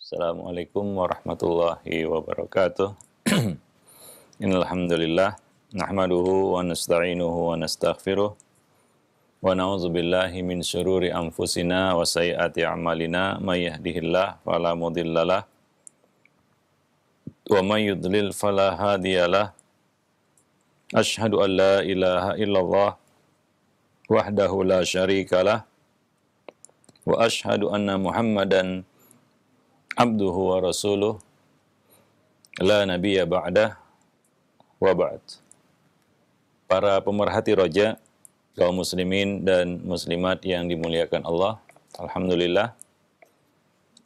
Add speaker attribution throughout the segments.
Speaker 1: Assalamualaikum warahmatullahi wabarakatuh. Innal hamdalillah nahmaduhu wa nasta'inuhu wa nastaghfiruh wa na'udzu billahi min syururi anfusina wa sayyiati a'malina may yahdihillahu fala mudhillalah wa may yudlil fala hadiyalah. Asyhadu an la ilaha illallah wahdahu la syarikalah wa asyhadu anna Muhammadan abduhu wa rasuluh la nabiyya ba'dah wa ba'd. Para pemerhati roja, kaum muslimin dan muslimat yang dimuliakan Allah, alhamdulillah,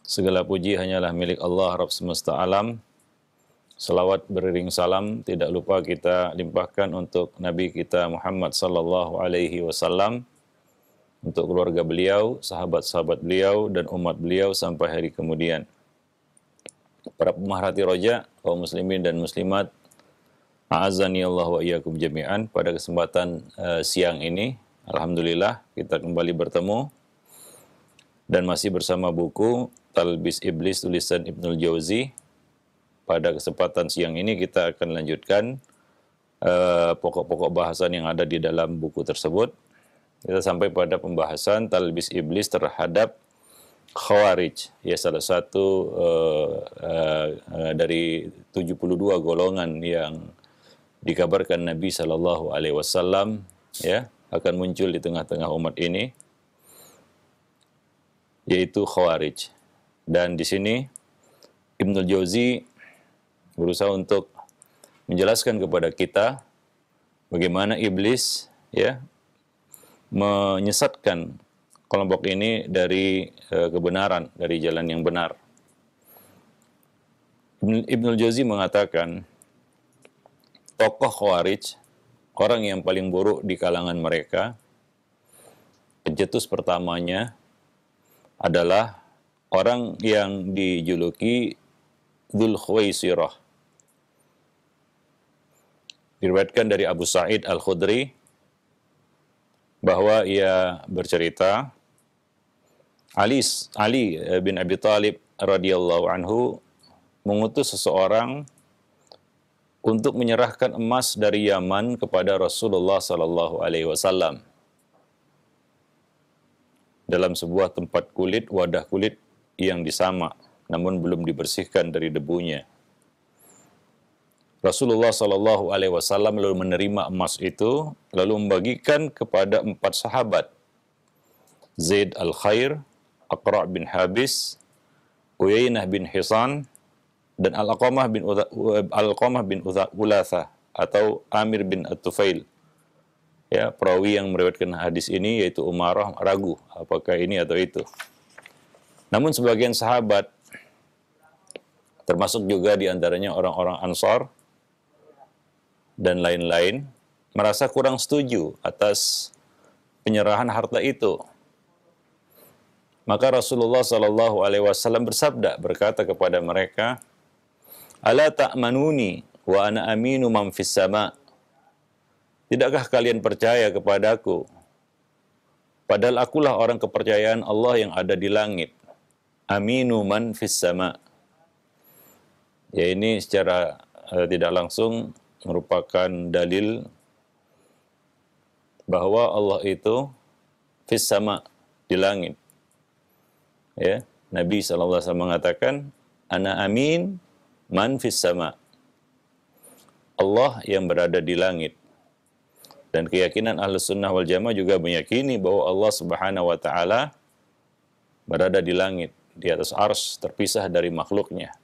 Speaker 1: segala puji hanyalah milik Allah Rabb semesta alam. Salawat beriring salam tidak lupa kita limpahkan untuk Nabi kita Muhammad sallallahu alaihi wasallam, untuk keluarga beliau, sahabat-sahabat beliau, dan umat beliau sampai hari kemudian. Para pemerhati roja, kaum muslimin dan muslimat, a'azzani Allah wa iyyakum jami'an. Pada kesempatan siang ini, alhamdulillah kita kembali bertemu dan masih bersama buku Talbis Iblis tulisan Ibnul Jauzi. Pada kesempatan siang ini kita akan lanjutkan pokok-pokok bahasan yang ada di dalam buku tersebut. Kita sampai pada pembahasan Talbis Iblis terhadap Khawarij, ya salah satu dari 72 golongan yang dikabarkan Nabi Shallallahu Alaihi Wasallam ya akan muncul di tengah-tengah umat ini, yaitu Khawarij. Dan di sini Ibnul Jauzi berusaha untuk menjelaskan kepada kita bagaimana iblis ya menyesatkan kelompok ini dari kebenaran, dari jalan yang benar. Ibnul Jauzi mengatakan, tokoh Khawarij, orang yang paling buruk di kalangan mereka, pencetus pertamanya adalah orang yang dijuluki Dzul Khuwaisirah. Diriwayatkan dari Abu Sa'id Al-Khudri bahwa ia bercerita, Ali bin Abi Thalib radhiyallahu anhu mengutus seseorang untuk menyerahkan emas dari Yaman kepada Rasulullah sallallahu alaihi wasallam dalam sebuah tempat kulit, wadah kulit yang disamak namun belum dibersihkan dari debunya. Rasulullah sallallahu alaihi wasallam lalu menerima emas itu lalu membagikan kepada 4 sahabat, Zaid al-Khair, Aqra' bin Habis, Uyainah bin Hisan, dan Al-Qamah bin Ulatha atau Amir bin At-Tufail. Ya, perawi yang meriwayatkan hadis ini yaitu Umarah ragu apakah ini atau itu. Namun sebagian sahabat, termasuk juga diantaranya orang-orang Ansar dan lain-lain, merasa kurang setuju atas penyerahan harta itu. Maka Rasulullah sallallahu alaihi wasallam bersabda, berkata kepada mereka, "Ala ta'manuni wa ana aminu man fis sama'." Tidakkah kalian percaya kepadaku? Padahal akulah orang kepercayaan Allah yang ada di langit. Aminu man fis sama'. Ya, ini secara tidak langsung merupakan dalil bahwa Allah itu fis sama', di langit. Ya, Nabi SAW mengatakan, "Ana amin man fis sama'." Allah yang berada di langit. Dan keyakinan Ahlus Sunnah wal Jamaah juga meyakini bahwa Allah Subhanahu wa taala berada di langit, di atas arsy, terpisah dari makhluknya.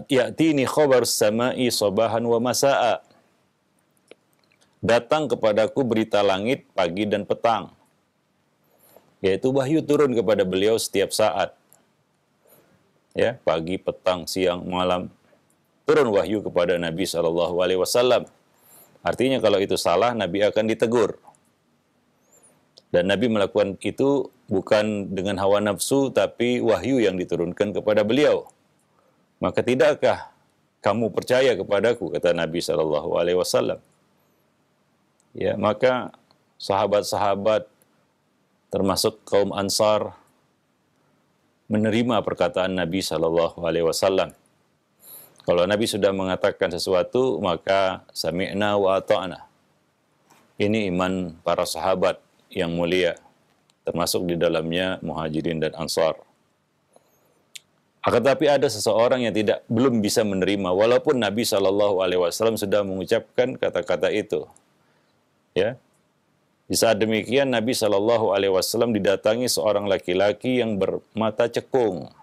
Speaker 1: Ya'tini khabarus sama'i sabahan wa masa'a. Datang kepadaku berita langit pagi dan petang. Yaitu wahyu turun kepada beliau setiap saat. Ya, pagi, petang, siang, malam. Turun wahyu kepada Nabi sallallahu alaihi wasallam. Artinya kalau itu salah, Nabi akan ditegur. Dan Nabi melakukan itu bukan dengan hawa nafsu, tapi wahyu yang diturunkan kepada beliau. Maka tidakkah kamu percaya kepadaku, kata Nabi sallallahu alaihi wasallam. Ya, maka sahabat-sahabat termasuk kaum Ansar menerima perkataan Nabi Shallallahu Alaihi Wasallam. Kalau Nabi sudah mengatakan sesuatu, maka sami'na wa ata'na. Ini iman para sahabat yang mulia, termasuk di dalamnya Muhajirin dan Ansar. Akan tetapi ada seseorang yang belum bisa menerima, walaupun Nabi Shallallahu Alaihi Wasallam sudah mengucapkan kata-kata itu. Ya, di saat demikian Nabi Shallallahu Alaihi Wasallam didatangi seorang laki-laki yang bermata cekung,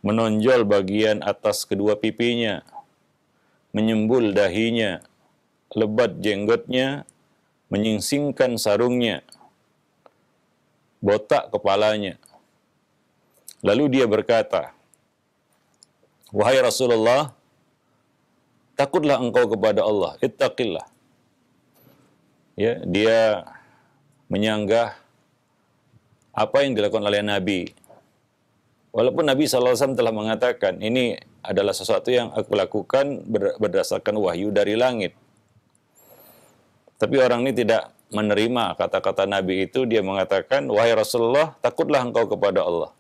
Speaker 1: menonjol bagian atas kedua pipinya, menyembul dahinya, lebat jenggotnya, menyingsingkan sarungnya, botak kepalanya. Lalu dia berkata, "Wahai Rasulullah, takutlah engkau kepada Allah, ittaqillah." Ya, dia menyanggah apa yang dilakukan oleh Nabi. Walaupun Nabi SAW telah mengatakan, ini adalah sesuatu yang aku lakukan berdasarkan wahyu dari langit. Tapi orang ini tidak menerima kata-kata Nabi itu. Dia mengatakan, "Wahai Rasulullah, takutlah engkau kepada Allah."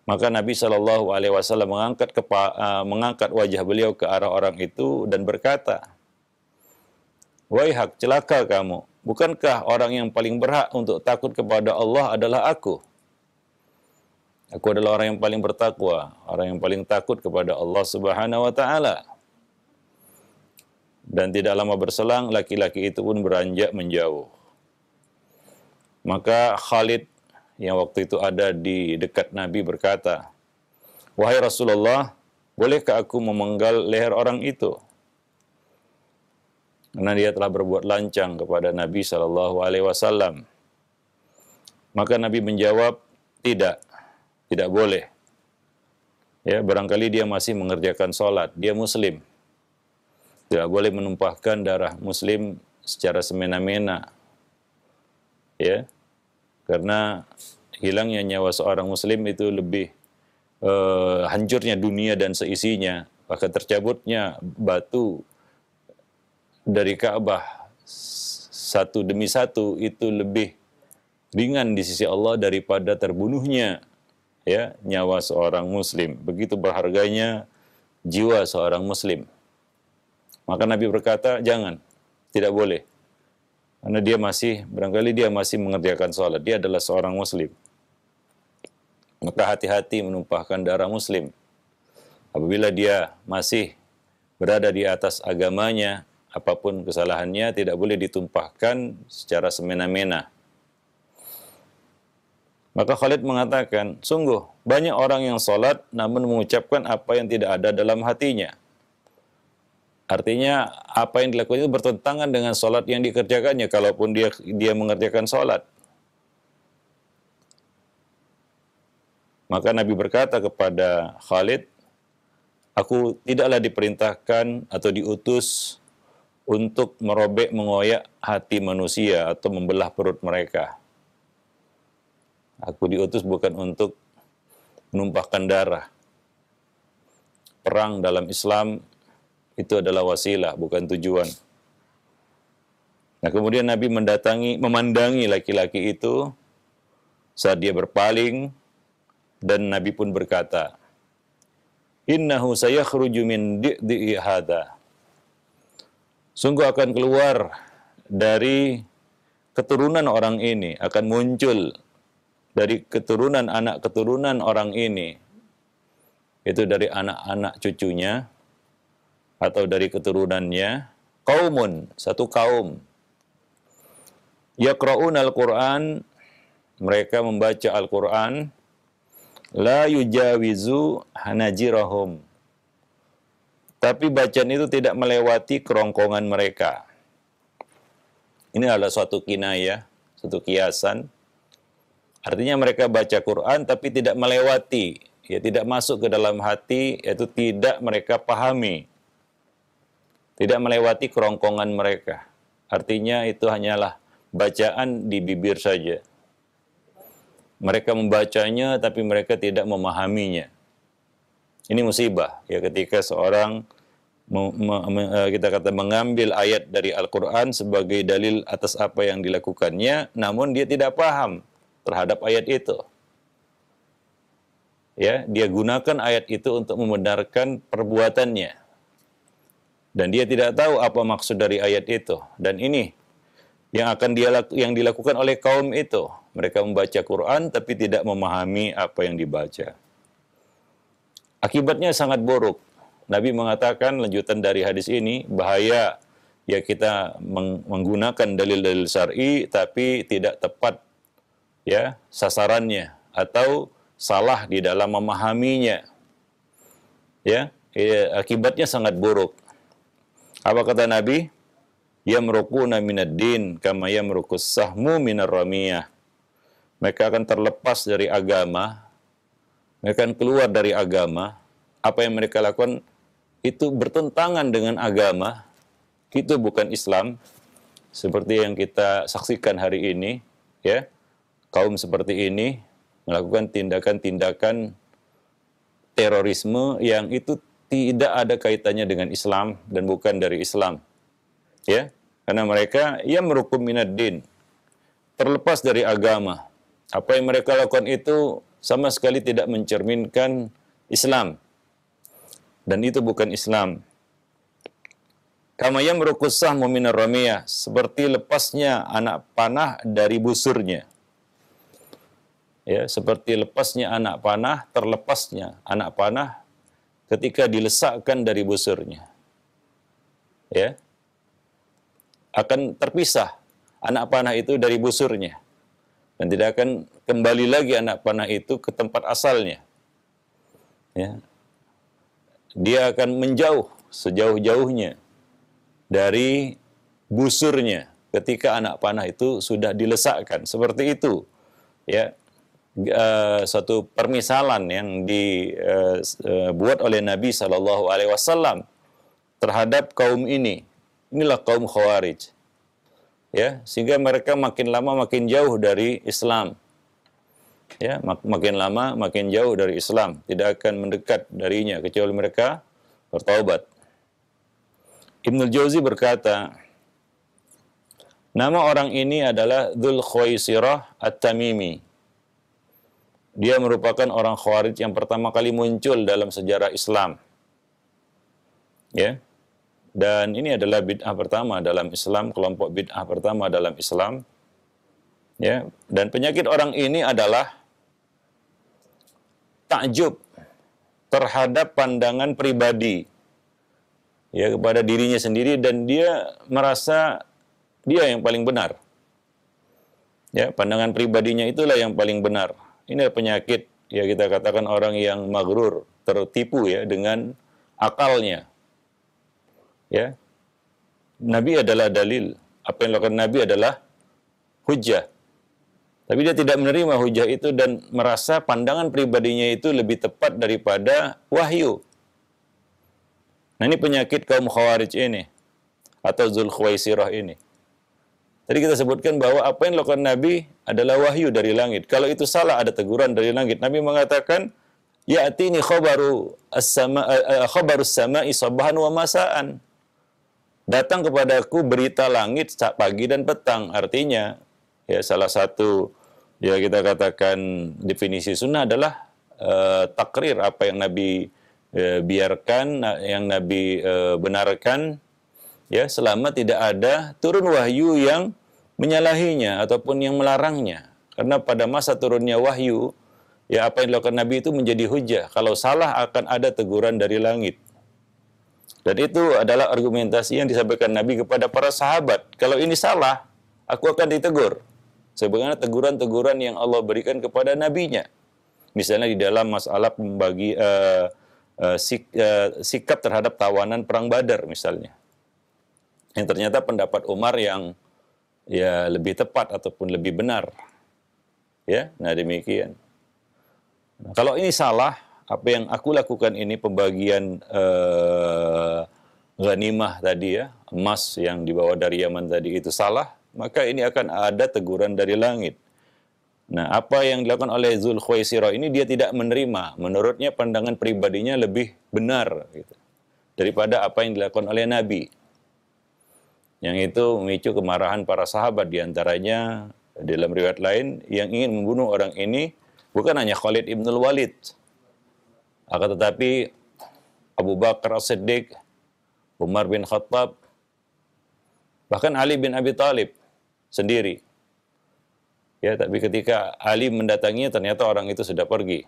Speaker 1: Maka Nabi Shallallahu Alaihi Wasallam mengangkat wajah beliau ke arah orang itu dan berkata, "Waihak, celaka kamu. Bukankah orang yang paling berhak untuk takut kepada Allah adalah aku? Aku adalah orang yang paling bertakwa, orang yang paling takut kepada Allah Subhanahu wa Ta'ala." Dan tidak lama berselang, laki-laki itu pun beranjak menjauh. Maka Khalid yang waktu itu ada di dekat Nabi berkata, "Wahai Rasulullah, bolehkah aku memenggal leher orang itu?" Karena dia telah berbuat lancang kepada Nabi Shallallahu Alaihi Wasallam. Maka Nabi menjawab, tidak boleh. Ya, barangkali dia masih mengerjakan sholat, dia Muslim. Tidak boleh menumpahkan darah Muslim secara semena-mena. Ya, karena hilangnya nyawa seorang Muslim itu lebih hancurnya dunia dan seisinya. Bahkan tercabutnya batu dari Ka'bah satu demi satu itu lebih ringan di sisi Allah daripada terbunuhnya ya nyawa seorang Muslim. Begitu berharganya jiwa seorang Muslim. Maka Nabi berkata, jangan, tidak boleh. Karena barangkali dia masih mengerjakan sholat. Dia adalah seorang Muslim. Maka hati-hati menumpahkan darah Muslim. Apabila dia masih berada di atas agamanya, apapun kesalahannya tidak boleh ditumpahkan secara semena-mena. Maka Khalid mengatakan, sungguh banyak orang yang sholat namun mengucapkan apa yang tidak ada dalam hatinya. Artinya apa yang dilakukan itu bertentangan dengan sholat yang dikerjakannya, kalaupun dia mengerjakan sholat. Maka Nabi berkata kepada Khalid, aku tidaklah diperintahkan atau diutus untuk merobek mengoyak hati manusia atau membelah perut mereka. Aku diutus bukan untuk menumpahkan darah. Perang dalam Islam itu adalah wasilah, bukan tujuan. Nah, kemudian Nabi memandangi laki-laki itu saat dia berpaling, dan Nabi pun berkata, "Innahu sayakhruju min di'di'i hadha." Sungguh akan keluar dari keturunan orang ini, akan muncul dari anak keturunan orang ini, itu dari anak-anak cucunya, atau dari keturunannya, qaumun, satu kaum, yaqra'unal Qur'an, mereka membaca Al-Qur'an, la yujawizu hanajirahum, tapi bacaan itu tidak melewati kerongkongan mereka. Ini adalah suatu kinayah, suatu kiasan. Artinya mereka baca Quran tapi tidak melewati, ya tidak masuk ke dalam hati, yaitu tidak mereka pahami. Tidak melewati kerongkongan mereka. Artinya itu hanyalah bacaan di bibir saja. Mereka membacanya tapi mereka tidak memahaminya. Ini musibah ya ketika seorang mengambil ayat dari Al-Quran sebagai dalil atas apa yang dilakukannya, namun dia tidak paham terhadap ayat itu. ya, dia gunakan ayat itu untuk membenarkan perbuatannya. Dan dia tidak tahu apa maksud dari ayat itu. Dan ini yang dilakukan oleh kaum itu. Mereka membaca Quran tapi tidak memahami apa yang dibaca. Akibatnya sangat buruk. Nabi mengatakan lanjutan dari hadis ini, bahaya ya kita menggunakan dalil-dalil syar'i tapi tidak tepat ya sasarannya atau salah di dalam memahaminya. Ya, akibatnya sangat buruk. Apa kata Nabi? Yamruquna minad din kama yamruqus sahmu minar ramiyah. Mereka akan terlepas dari agama, mereka akan keluar dari agama. Apa yang mereka lakukan itu bertentangan dengan agama, itu bukan Islam. Seperti yang kita saksikan hari ini, ya, kaum seperti ini melakukan tindakan-tindakan terorisme yang itu tidak ada kaitannya dengan Islam dan bukan dari Islam. Ya, karena mereka merukum minad din, terlepas dari agama. Apa yang mereka lakukan itu sama sekali tidak mencerminkan Islam. Dan itu bukan Islam. Kama yamruqus sahmu minar ramiyah, seperti lepasnya anak panah dari busurnya. Ya, seperti lepasnya anak panah, terlepasnya anak panah ketika dilesakkan dari busurnya. Ya, akan terpisah anak panah itu dari busurnya dan tidak akan kembali lagi anak panah itu ke tempat asalnya. Ya. Dia akan menjauh sejauh-jauhnya dari busurnya ketika anak panah itu sudah dilesakkan. Seperti itu. Ya. Suatu permisalan yang dibuat oleh Nabi SAW terhadap kaum ini. Inilah kaum Khawarij. Ya, sehingga mereka makin lama makin jauh dari Islam. Ya, makin lama makin jauh dari Islam, tidak akan mendekat darinya kecuali mereka bertaubat. Ibnul Jauzi berkata, nama orang ini adalah Dzul Khuwaisirah At-Tamimi. Dia merupakan orang Khawarij yang pertama kali muncul dalam sejarah Islam. Ya. Dan ini adalah bid'ah pertama dalam Islam, kelompok bid'ah pertama dalam Islam. Ya, dan penyakit orang ini adalah takjub terhadap pandangan pribadi ya kepada dirinya sendiri, dan dia merasa dia yang paling benar. Ya, pandangan pribadinya itulah yang paling benar. Ini penyakit ya, kita katakan orang yang maghrur, tertipu ya dengan akalnya. Ya, Nabi adalah dalil. Apa yang dilakukan Nabi adalah hujjah. Tapi dia tidak menerima hujjah itu dan merasa pandangan pribadinya itu lebih tepat daripada wahyu. Nah, ini penyakit kaum Khawarij ini, atau Dzul Khuwaisirah ini. Tadi kita sebutkan bahwa apa yang dilakukan Nabi adalah wahyu dari langit. Kalau itu salah, ada teguran dari langit. Nabi mengatakan, ya'tini khabarus sama'i sabahan wa masa'an. Datang kepadaku berita langit pagi dan petang. Artinya, ya salah satu ya kita katakan definisi sunnah adalah takrir apa yang Nabi biarkan, yang Nabi benarkan, ya selama tidak ada turun wahyu yang menyalahinya ataupun yang melarangnya. Karena pada masa turunnya wahyu, ya apa yang dilakukan Nabi itu menjadi hujjah. Kalau salah akan ada teguran dari langit. Dan itu adalah argumentasi yang disampaikan Nabi kepada para sahabat. Kalau ini salah, aku akan ditegur. Sebagaimana teguran-teguran yang Allah berikan kepada nabinya. Misalnya di dalam masalah membagi sikap terhadap tawanan perang Badar misalnya. Yang ternyata pendapat Umar yang ya lebih tepat ataupun lebih benar. Ya, nah demikian. Nah, kalau ini salah, apa yang aku lakukan ini pembagian ghanimah tadi ya, emas yang dibawa dari Yaman tadi itu salah, maka ini akan ada teguran dari langit. Nah, apa yang dilakukan oleh Dzul Khuwaisirah ini dia tidak menerima. Menurutnya pandangan pribadinya lebih benar gitu, daripada apa yang dilakukan oleh Nabi. Yang itu memicu kemarahan para sahabat, diantaranya dalam riwayat lain yang ingin membunuh orang ini bukan hanya Khalid ibn Walid, Akan tetapi Abu Bakar As-Siddiq, Umar bin Khattab, bahkan Ali bin Abi Thalib sendiri. Ya, tapi ketika Ali mendatanginya ternyata orang itu sudah pergi.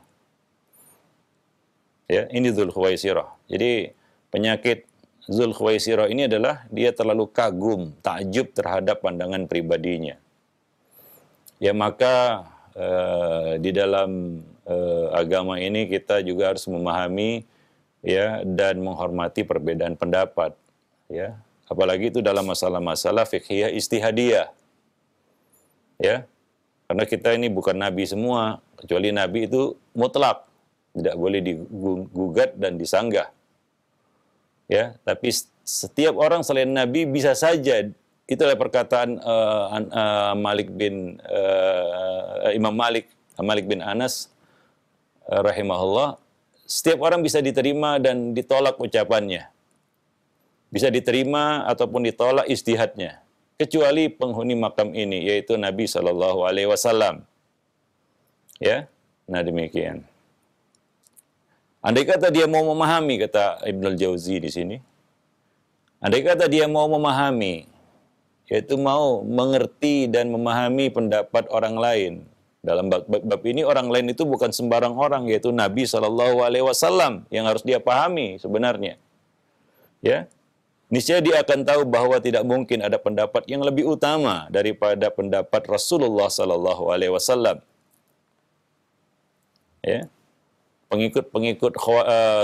Speaker 1: Ya, ini Dzulkhuwaisirah. Jadi penyakit Dzulkhuwaisirah ini adalah dia terlalu kagum, takjub terhadap pandangan pribadinya. Ya, maka di dalam agama ini kita juga harus memahami ya dan menghormati perbedaan pendapat, ya. Apalagi itu dalam masalah-masalah fiqhiyah istihadiyah. Ya. Karena kita ini bukan nabi semua, kecuali nabi itu mutlak, tidak boleh digugat dan disanggah. Ya, tapi setiap orang selain nabi bisa saja, itulah perkataan Imam Malik bin Anas rahimahullah, setiap orang bisa diterima dan ditolak ucapannya. Bisa diterima ataupun ditolak ijtihadnya, kecuali penghuni makam ini, yaitu Nabi Shallallahu Alaihi Wasallam. Ya, nah demikian. Andai kata dia mau memahami, kata Ibnul Jauzi di sini, andai kata dia mau memahami, yaitu mau mengerti dan memahami pendapat orang lain. Dalam bab ini orang lain itu bukan sembarang orang, yaitu Nabi Shallallahu Alaihi Wasallam yang harus dia pahami sebenarnya. Ya, niscaya dia akan tahu bahwa tidak mungkin ada pendapat yang lebih utama daripada pendapat Rasulullah Shallallahu Alaihi Wasallam. Ya, pengikut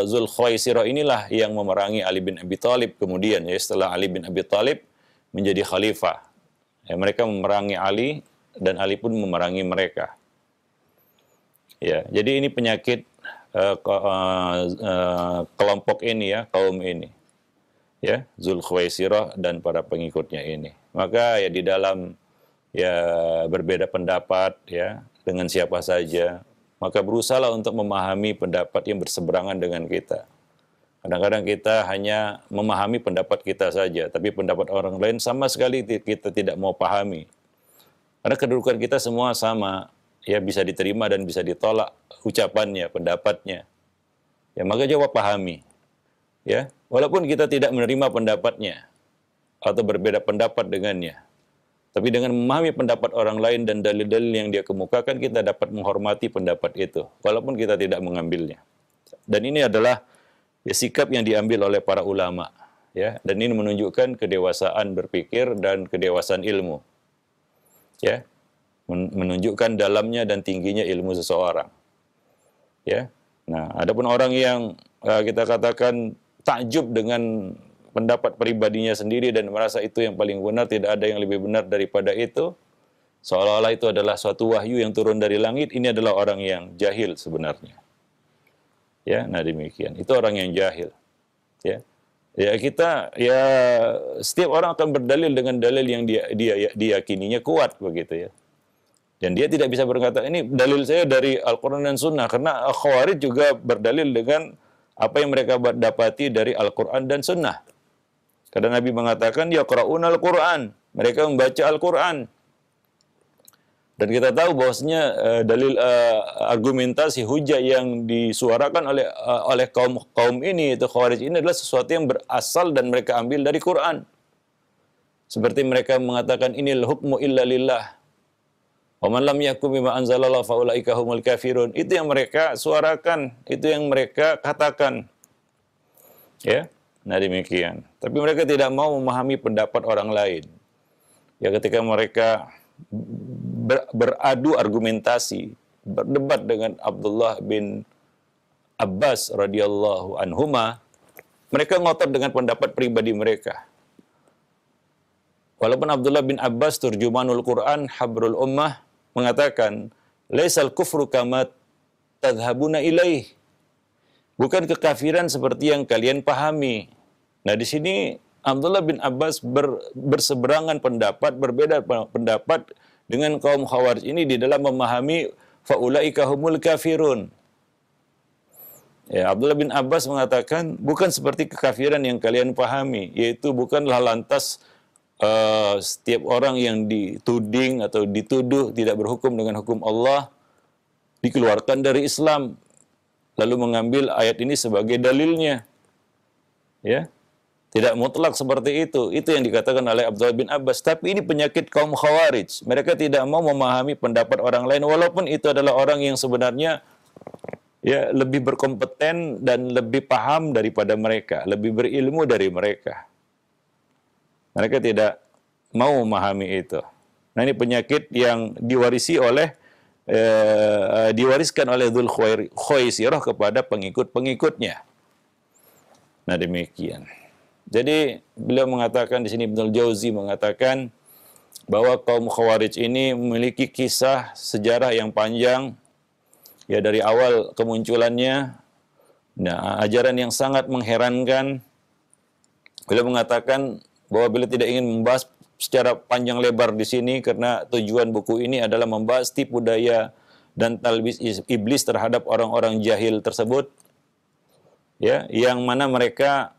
Speaker 1: Dzulkhuwaisirah inilah yang memerangi Ali bin Abi Thalib kemudian, ya, setelah Ali bin Abi Thalib menjadi khalifah. Ya, mereka memerangi Ali dan Ali pun memerangi mereka. Ya, jadi ini penyakit kelompok ini, ya, kaum ini. Ya, Dzulkhuwaisirah dan para pengikutnya ini. Maka ya di dalam ya berbeda pendapat ya dengan siapa saja, maka berusahalah untuk memahami pendapat yang berseberangan dengan kita. Kadang-kadang kita hanya memahami pendapat kita saja, tapi pendapat orang lain sama sekali kita tidak mau pahami. Karena kedudukan kita semua sama, ya bisa diterima dan bisa ditolak ucapannya, pendapatnya. Ya maka jawab pahami. Ya, walaupun kita tidak menerima pendapatnya atau berbeda pendapat dengannya, tapi dengan memahami pendapat orang lain dan dalil-dalil yang dia kemukakan, kita dapat menghormati pendapat itu, walaupun kita tidak mengambilnya. Dan ini adalah ya, sikap yang diambil oleh para ulama, ya, dan ini menunjukkan kedewasaan berpikir dan kedewasaan ilmu, ya, menunjukkan dalamnya dan tingginya ilmu seseorang, ya. Nah, adapun orang yang kita katakan takjub dengan pendapat pribadinya sendiri dan merasa itu yang paling benar, tidak ada yang lebih benar daripada itu, seolah-olah itu adalah suatu wahyu yang turun dari langit, ini adalah orang yang jahil sebenarnya. Ya, nah demikian. Itu orang yang jahil. Ya. Ya kita ya setiap orang akan berdalil dengan dalil yang dia diyakininya kuat begitu ya. Dan dia tidak bisa berkata ini dalil saya dari Al-Qur'an dan Sunnah, karena Khawarij juga berdalil dengan apa yang mereka dapati dari Al-Qur'an dan Sunnah. Karena Nabi mengatakan yaqra'unal Qur'an, mereka membaca Al-Qur'an. Dan kita tahu bahwasanya dalil argumentasi hujah yang disuarakan oleh kaum ini, itu Khawarij ini, adalah sesuatu yang berasal dan mereka ambil dari Quran. Seperti mereka mengatakan inil hukmu illa lillah. Wa man lam yahkum bima anzalallahu fa ulaika humul kafirun. Itu yang mereka suarakan, itu yang mereka katakan. Ya. Nah demikian. Tapi mereka tidak mau memahami pendapat orang lain. Ya ketika mereka beradu argumentasi, berdebat dengan Abdullah bin Abbas radhiyallahu anhuma, mereka ngotot dengan pendapat pribadi mereka. Walaupun Abdullah bin Abbas turjumanul Quran, habrul ummah, mengatakan, "Laisal kufru kama tadhhabuna ilaih." Bukan kekafiran seperti yang kalian pahami. Nah, di sini Abdullah bin Abbas berseberangan pendapat, berbeda pendapat dengan kaum Khawarij ini di dalam memahami faulaika humul kafirun. Ya, Abdullah bin Abbas mengatakan bukan seperti kekafiran yang kalian pahami, yaitu bukanlah lantas setiap orang yang dituding atau dituduh tidak berhukum dengan hukum Allah dikeluarkan dari Islam, lalu mengambil ayat ini sebagai dalilnya. Ya, tidak mutlak seperti itu. Itu yang dikatakan oleh Abdullah bin Abbas. Tapi ini penyakit kaum Khawarij. Mereka tidak mau memahami pendapat orang lain, walaupun itu adalah orang yang sebenarnya ya lebih berkompeten dan lebih paham daripada mereka, lebih berilmu dari mereka. Mereka tidak mau memahami itu. Nah, ini penyakit yang diwariskan oleh Dzul Khuwaisirah kepada pengikut-pengikutnya. Nah, demikian. Jadi beliau mengatakan di sini, Ibnul Jauzi mengatakan bahwa kaum Khawarij ini memiliki kisah sejarah yang panjang ya dari awal kemunculannya. Nah, ajaran yang sangat mengherankan. Beliau mengatakan bahwa beliau tidak ingin membahas secara panjang lebar di sini karena tujuan buku ini adalah membahas tipu daya dan talbis iblis terhadap orang-orang jahil tersebut, ya, yang mana mereka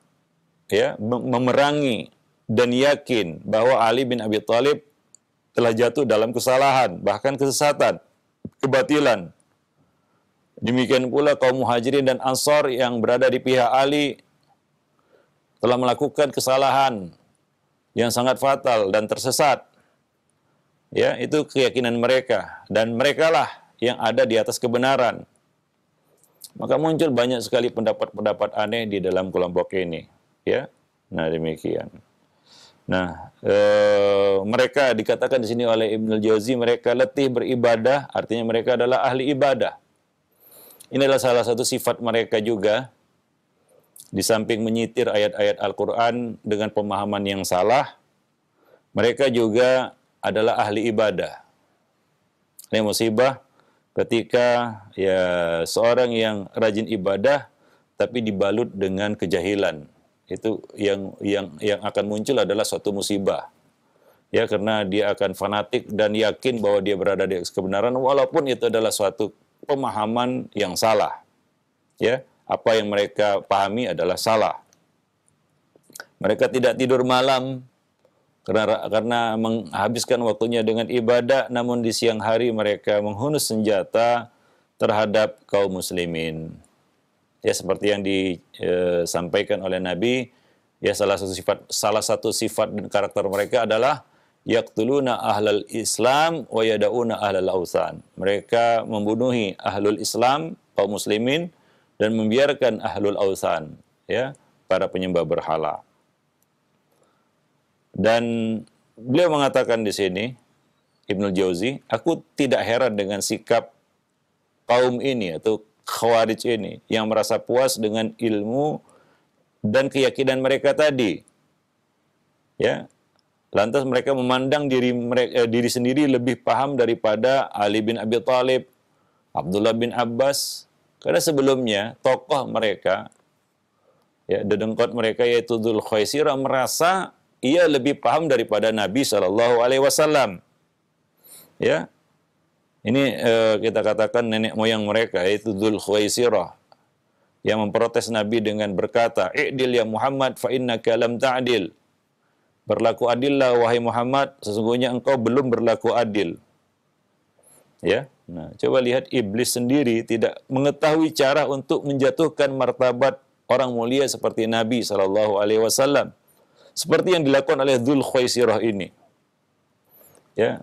Speaker 1: ya memerangi dan yakin bahwa Ali bin Abi Thalib telah jatuh dalam kesalahan, bahkan kesesatan, kebatilan. Demikian pula kaum Muhajirin dan Ansar yang berada di pihak Ali telah melakukan kesalahan yang sangat fatal dan tersesat. Ya, itu keyakinan mereka dan merekalah yang ada di atas kebenaran. Maka muncul banyak sekali pendapat-pendapat aneh di dalam kelompok ini, ya. Nah, demikian. Nah, mereka dikatakan di sini oleh Ibnul Jauzi, mereka letih beribadah, artinya mereka adalah ahli ibadah. Ini adalah salah satu sifat mereka juga. Di samping menyitir ayat-ayat Al-Quran dengan pemahaman yang salah, mereka juga adalah ahli ibadah. Ini musibah ketika ya seorang yang rajin ibadah tapi dibalut dengan kejahilan. Itu yang akan muncul adalah suatu musibah. Ya, karena dia akan fanatik dan yakin bahwa dia berada di atas kebenaran walaupun itu adalah suatu pemahaman yang salah. Ya, apa yang mereka pahami adalah salah. Mereka tidak tidur malam karena menghabiskan waktunya dengan ibadah, namun di siang hari mereka menghunus senjata terhadap kaum muslimin. Ya, seperti yang disampaikan oleh Nabi, ya salah satu sifat dan karakter mereka adalah yaqtuluna ahlal Islam wa yada'una ahlal authan. Mereka membunuhi ahlul Islam, kaum muslimin, dan membiarkan ahlul authan, ya, para penyembah berhala. Dan beliau mengatakan di sini, Ibnul Jauzi, aku tidak heran dengan sikap kaum ini atau Khawarij ini yang merasa puas dengan ilmu dan keyakinan mereka tadi. Ya. Lantas mereka memandang diri sendiri lebih paham daripada Ali bin Abi Thalib, Abdullah bin Abbas. Karena sebelumnya tokoh mereka, ya, dedengkot mereka yaitu Dzul Khuwaisirah merasa ia lebih paham daripada Nabi SAW. Ya, ini kita katakan nenek moyang mereka yaitu Dzul Khuwaisirah yang memprotes Nabi dengan berkata, "I'dil ya Muhammad fa innaka lam ta'dil." Berlaku adillah wahai Muhammad, sesungguhnya engkau belum berlaku adil. Ya. Nah, coba lihat iblis sendiri tidak mengetahui cara untuk menjatuhkan martabat orang mulia seperti Nabi SAW. Seperti yang dilakukan oleh Dzul Khuwaisirah ini. Ya.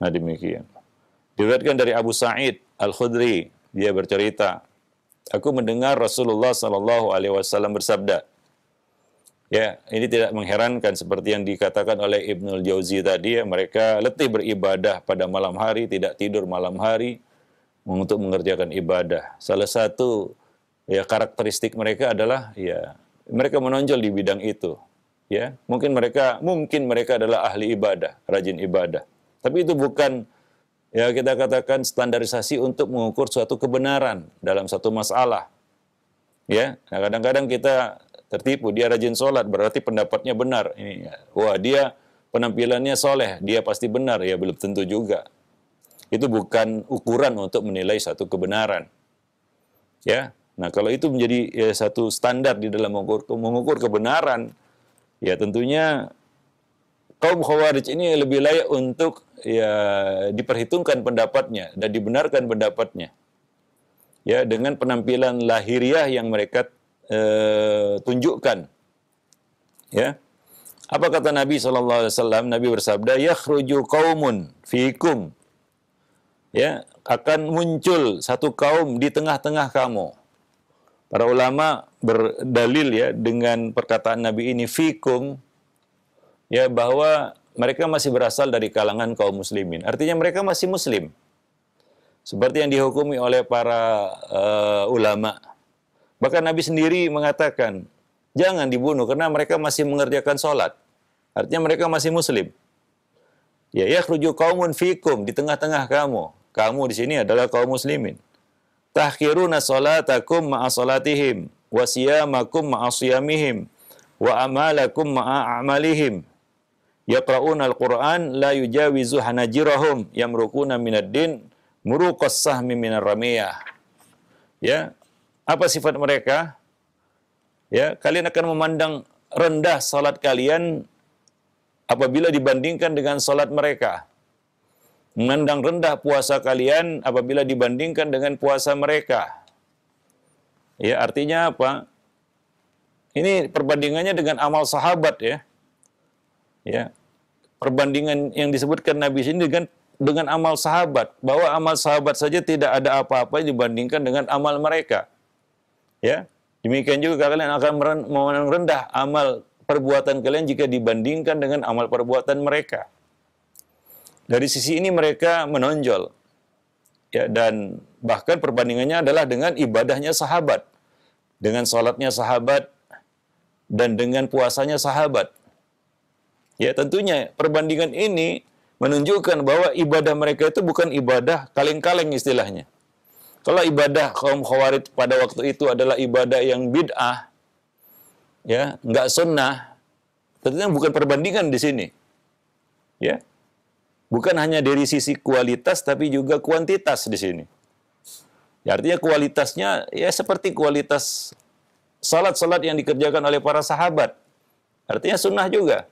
Speaker 1: Nah, demikian. Diriwayatkan dari Abu Sa'id Al-Khudri, dia bercerita, aku mendengar Rasulullah SAW bersabda. Ya, ini tidak mengherankan seperti yang dikatakan oleh Ibnul Jauzi tadi, ya, mereka letih beribadah pada malam hari, tidak tidur malam hari untuk mengerjakan ibadah. Salah satu ya karakteristik mereka adalah ya mereka menonjol di bidang itu. Ya, mungkin mereka adalah ahli ibadah, rajin ibadah. Tapi itu bukan ya kita katakan standarisasi untuk mengukur suatu kebenaran dalam satu masalah. Ya, nah, kadang-kadang kita tertipu, dia rajin sholat, berarti pendapatnya benar. Ini, wah dia penampilannya soleh, dia pasti benar. Ya belum tentu juga. Itu bukan ukuran untuk menilai satu kebenaran. Ya, nah kalau itu menjadi ya, satu standar di dalam mengukur kebenaran, ya tentunya kaum Khawarij ini lebih layak untuk ya diperhitungkan pendapatnya dan dibenarkan pendapatnya. ya dengan penampilan lahiriah yang mereka tunjukkan. Ya. Apa kata Nabi SAW? Nabi bersabda, yakhruju qaumun fiikum. Ya, akan muncul satu kaum di tengah-tengah kamu. Para ulama berdalil ya dengan perkataan Nabi ini fikum, ya bahwa mereka masih berasal dari kalangan kaum muslimin. Artinya mereka masih muslim. Seperti yang dihukumi oleh para ulama. Bahkan Nabi sendiri mengatakan, jangan dibunuh karena mereka masih mengerjakan sholat. Artinya mereka masih muslim. Ya, yakhruju qaumun fikum, di tengah-tengah kamu. Kamu di sini adalah kaum muslimin. Tahkiruna salatakum ma'a salatihim, wa siyamakum ma'a siyamihim, wa amalakum ma'a a'malihim. Yaqra'una al-Qur'an la yujawizu hanajirahum, yamrukuna minad din, muruqas sahmi minar ramiyah. Ya, apa sifat mereka? Ya, kalian akan memandang rendah salat kalian apabila dibandingkan dengan salat mereka. Memandang rendah puasa kalian apabila dibandingkan dengan puasa mereka. Ya, artinya apa? Ini perbandingannya dengan amal sahabat ya. Ya. Perbandingan yang disebutkan Nabi sini dengan amal sahabat, bahwa amal sahabat saja tidak ada apa-apa dibandingkan dengan amal mereka. Ya. Demikian juga kalian akan memandang rendah amal perbuatan kalian jika dibandingkan dengan amal perbuatan mereka. Dari sisi ini mereka menonjol. Ya, dan bahkan perbandingannya adalah dengan ibadahnya sahabat. Dengan sholatnya sahabat dan dengan puasanya sahabat. Ya, tentunya perbandingan ini menunjukkan bahwa ibadah mereka itu bukan ibadah kaleng-kaleng istilahnya. Kalau ibadah kaum Khawarij pada waktu itu adalah ibadah yang bid'ah, ya, enggak sunnah, tentunya bukan perbandingan di sini. Ya. Bukan hanya dari sisi kualitas, tapi juga kuantitas di sini. Ya, artinya kualitasnya ya seperti kualitas salat-salat yang dikerjakan oleh para sahabat. Artinya sunnah juga.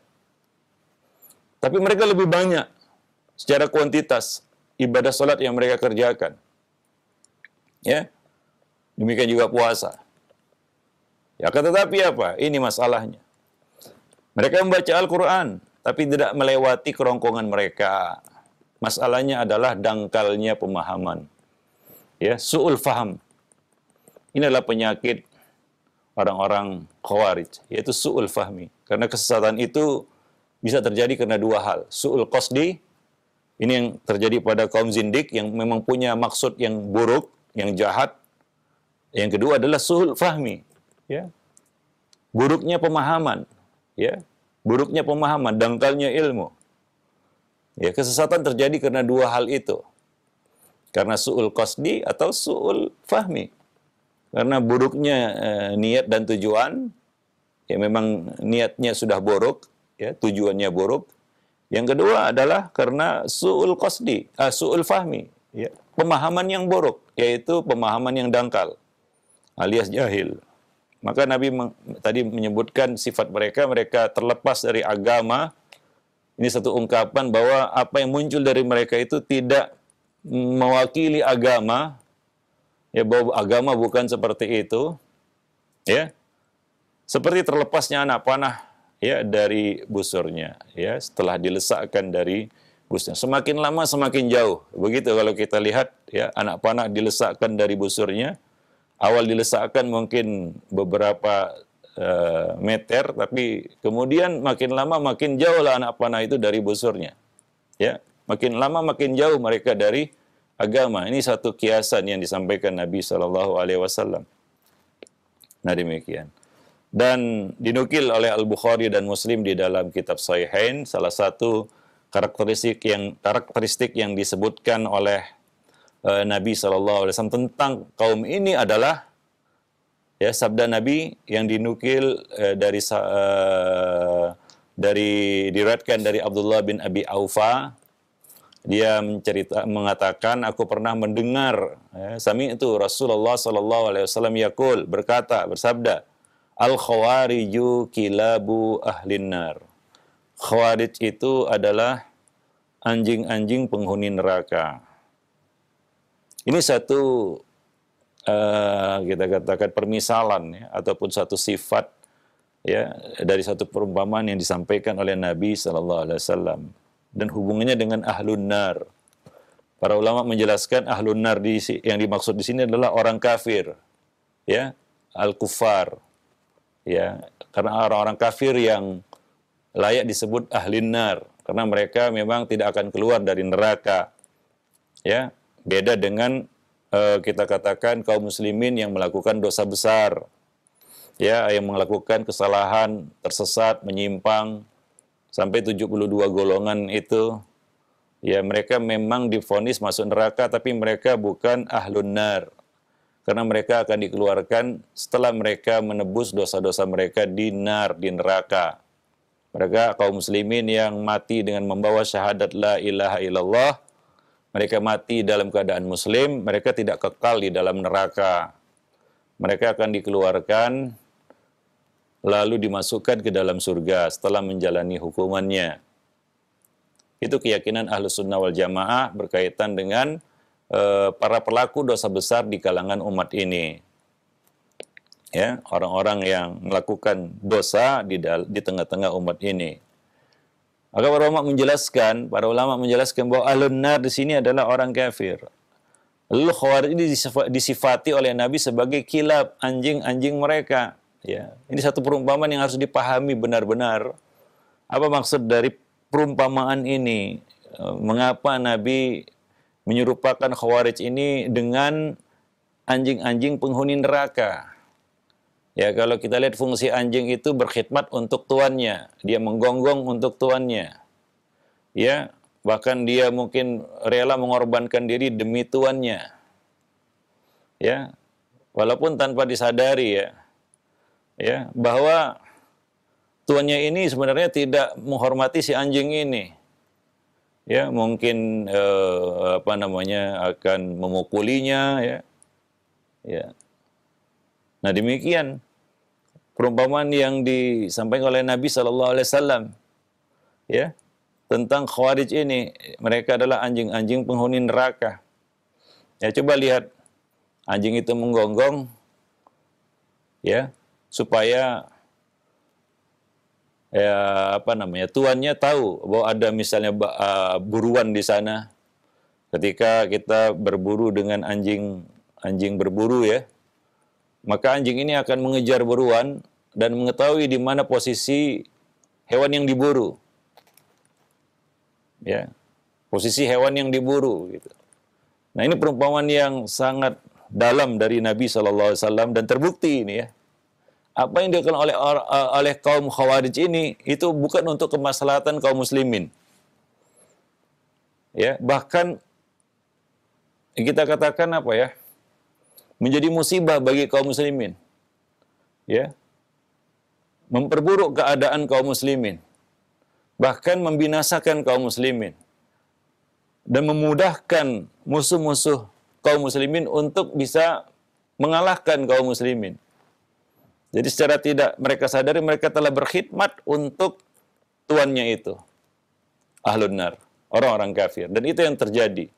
Speaker 1: Tapi mereka lebih banyak secara kuantitas ibadah salat yang mereka kerjakan. Ya, demikian juga puasa. Ya, tetapi apa? Ini masalahnya. Mereka membaca Al-Quran, tapi tidak melewati kerongkongan mereka. Masalahnya adalah dangkalnya pemahaman. Ya, su'ul faham. Ini adalah penyakit orang-orang Khawarij, yaitu su'ul fahmi. Karena kesesatan itu bisa terjadi karena dua hal. Su'ul qasdi, ini yang terjadi pada kaum zindik yang memang punya maksud yang buruk, yang jahat. Yang kedua adalah su'ul fahmi. Ya. Buruknya pemahaman. Ya. Buruknya pemahaman, dangkalnya ilmu. Ya, kesesatan terjadi karena dua hal itu. Karena su'ul qasdi atau su'ul fahmi. Karena buruknya niat dan tujuan, ya memang niatnya sudah buruk, ya, tujuannya buruk. Yang kedua adalah karena su'ul qasdi, su'ul fahmi, ya, pemahaman yang buruk, yaitu pemahaman yang dangkal, alias jahil. Maka Nabi tadi menyebutkan sifat mereka, mereka terlepas dari agama. Ini satu ungkapan bahwa apa yang muncul dari mereka itu tidak mewakili agama, ya, bahwa agama bukan seperti itu, ya. Seperti terlepasnya anak panah, ya, dari busurnya, ya, setelah dilesakkan dari busnya. Semakin lama semakin jauh. Begitu kalau kita lihat, ya, anak panah dilesakkan dari busurnya. Awal dilesakkan mungkin beberapa meter, tapi kemudian makin lama makin jauh lah anak panah itu dari busurnya. Ya, makin lama makin jauh mereka dari agama. Ini satu kiasan yang disampaikan Nabi Shallallahu Alaihi Wasallam. Nah, demikian. Dan dinukil oleh Al-Bukhari dan Muslim di dalam kitab Sahihain, salah satu karakteristik yang disebutkan oleh Nabi SAW tentang kaum ini adalah, ya, sabda Nabi yang dinukil diriwayatkan dari Abdullah bin Abi Aufa. Dia mengatakan, aku pernah mendengar, sami itu Rasulullah SAW yaqul, bersabda, al-khawariju kilabu ahlin nar. Khawarij itu adalah anjing-anjing penghuni neraka. Ini satu kita katakan permisalan ya, ataupun satu sifat ya dari satu perumpamaan yang disampaikan oleh Nabi Sallallahu Alaihi Wasallam dan hubungannya dengan ahlun nar. Para ulama menjelaskan ahlun nar yang dimaksud di sini adalah orang kafir, ya, al-kufar, ya, karena orang-orang kafir yang layak disebut ahlin nar karena mereka memang tidak akan keluar dari neraka, ya. Beda dengan kita katakan kaum muslimin yang melakukan dosa besar, ya, yang melakukan kesalahan, tersesat, menyimpang sampai 72 golongan itu, ya, mereka memang divonis masuk neraka tapi mereka bukan ahlun nar karena mereka akan dikeluarkan setelah mereka menebus dosa-dosa mereka di nar, di neraka. Mereka kaum muslimin yang mati dengan membawa syahadat la ilaha illallah, mereka mati dalam keadaan muslim, mereka tidak kekal di dalam neraka. Mereka akan dikeluarkan lalu dimasukkan ke dalam surga setelah menjalani hukumannya. Itu keyakinan Ahlus Sunnah wal Jamaah berkaitan dengan para pelaku dosa besar di kalangan umat ini. Ya, orang-orang yang melakukan dosa di tengah-tengah umat ini. Maka para ulama menjelaskan bahwa ahlun nar di sini adalah orang kafir. Lalu Khawarij ini disifati oleh Nabi sebagai kilab, anjing-anjing mereka. Ya, ini satu perumpamaan yang harus dipahami benar-benar. Apa maksud dari perumpamaan ini? Mengapa Nabi menyerupakan Khawarij ini dengan anjing-anjing penghuni neraka? Ya, kalau kita lihat fungsi anjing itu berkhidmat untuk tuannya, dia menggonggong untuk tuannya. Ya, bahkan dia mungkin rela mengorbankan diri demi tuannya. Ya, walaupun tanpa disadari ya. Ya, bahwa tuannya ini sebenarnya tidak menghormati si anjing ini. Ya, mungkin akan memukulinya ya. Ya. Nah, demikian perumpamaan yang disampaikan oleh Nabi Sallallahu Alaihi Wasallam, ya, tentang Khawarij ini. Mereka adalah anjing-anjing penghuni neraka. Ya, coba lihat anjing itu menggonggong, ya, supaya tuannya tahu bahwa ada misalnya buruan di sana. Ketika kita berburu dengan anjing berburu ya, maka anjing ini akan mengejar buruan dan mengetahui di mana posisi hewan yang diburu. Ya, posisi hewan yang diburu gitu. Nah, ini perumpamaan yang sangat dalam dari Nabi SAW dan terbukti ini ya. Apa yang dilakukan oleh kaum Khawarij ini itu bukan untuk kemaslahatan kaum muslimin. Ya, bahkan kita katakan apa ya? Menjadi musibah bagi kaum muslimin. Ya. Memperburuk keadaan kaum muslimin. Bahkan membinasakan kaum muslimin. Dan memudahkan musuh-musuh kaum muslimin untuk bisa mengalahkan kaum muslimin. Jadi secara tidak mereka sadari mereka telah berkhidmat untuk tuannya itu. Ahlun nar, orang-orang kafir. Dan itu yang terjadi.